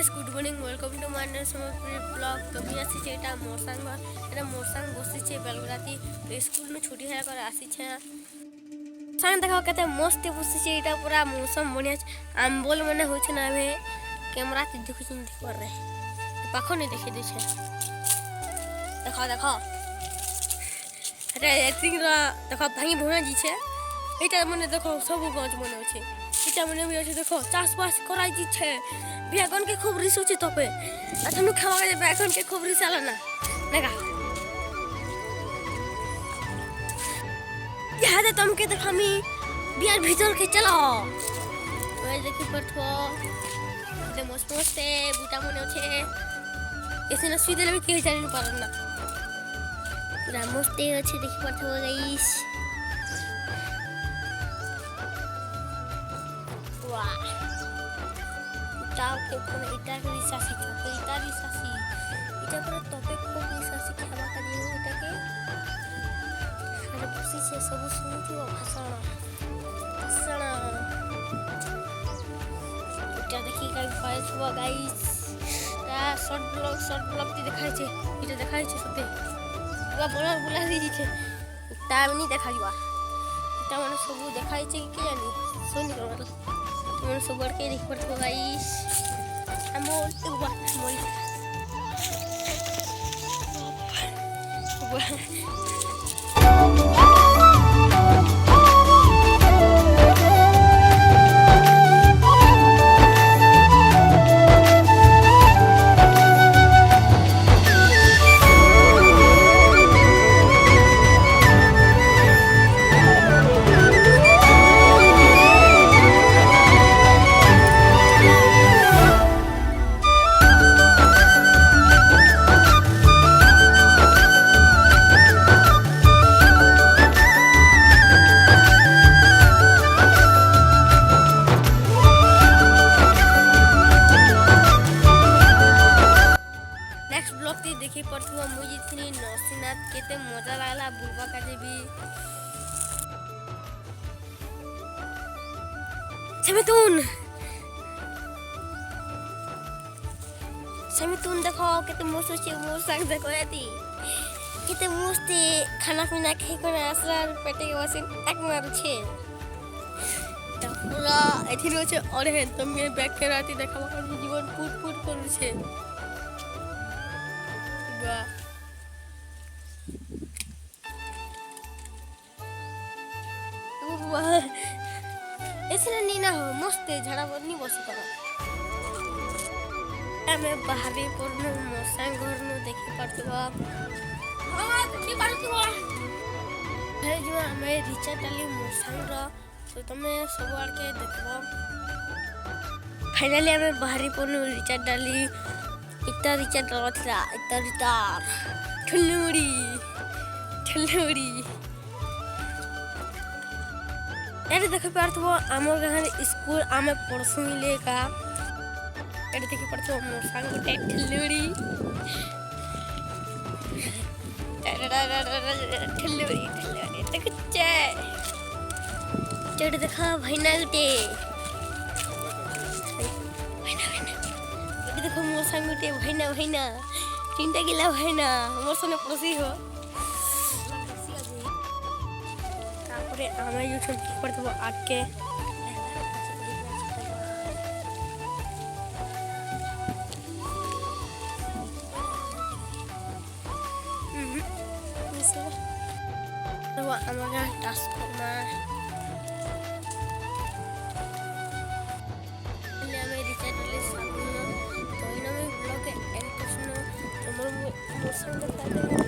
guys good morning welcome to my new blog कभी आसी एटा मोर संग बसी बेलगुराती स्कूल में छुट्टी है कर आसी संग देखो केते मस्त बसी एटा पूरा मौसम बढ़िया आंबोल मने होछ ना बे कैमरा ते देखु चिन देख कर रहे पाखो ने देखे दे छे देखो देखो अरे एक्टिंग रा देखो भाई भोना जी छे एटा मने देखो सब गांव मने छे एटा मने भी আছে देखो চাষবাস করাই দিচ্ছে বেগুন के खूब रिस होचे तोपे अथनु खावा के बेगन के खूब रिस आला ना देखा यहाँ दे तुमके देखामी बियार भीतर के चलो ओए देखि पड़थो दे मस्त मस्त बूटा मने छे ऐसे ना सुई देले के जानि पारन ना पूरा मस्त अच्छे देखि पड़थो गाइस वाह के ऊपर इटा के रिसासी तो इटा रिसासी इटा पर टॉपिक को रिसासी खावा का दियो इटा के अरे खुशी से सब सुनती हो भाषण इटा देखि का फाइल हुआ गाइस या शॉर्ट ब्लॉग ती देखाइ छे इटा देखाइ छे सते पूरा बोला दी छे टाइम नहीं देखाइबा इटा माने सब देखाइ छे कि जानी सुन कर मन सब बढ़ के देख पड़तो guys amor tu buat semua देखी पड़थुआ मुई इतनी नरसिंहनाथ केते मजा लागला बुलबा का देवी समितुन देखो केते मस्त छे मोर संग देखो याती केते मस्त खाना पीना खाइ कोना असर पेटे के वसिन एक मार छे त पूरा एथिन छे और है तुमके बैक के राती देखा जीवन फुट फुट कर छे ऐसे नहीं ना हो मस्त झड़ा बनी बसी करो मैं बाहरी परनो मोसा घर नो देखि पड़तबा हां देखि पड़तबा हे जो हमें रिचा डाली मोसा रो तो तमे सब आड़ के देखबो फाइनली हमें बाहरी परनो रिचा डाली इतना रिचा डालवा इतना रिटार ठुल्लुड़ी यार देख पारथबो हमर गहन स्कूल आमे पढ़सु मिले का एड देखि पड़थबो मोर संग गोटे ठुल्लुड़ी देख चे चढ़ देखा भैना गोटे देखो मोर संग गोटे भैना तीनटा गिला भैना मोर सने पसी हो तापरे आमे जो छन पड़तबो आके तो हमारा टास्क करना मेरी चैनल सामने तो इन्होंने ब्लॉग एंड कुछ नो तो मोर संग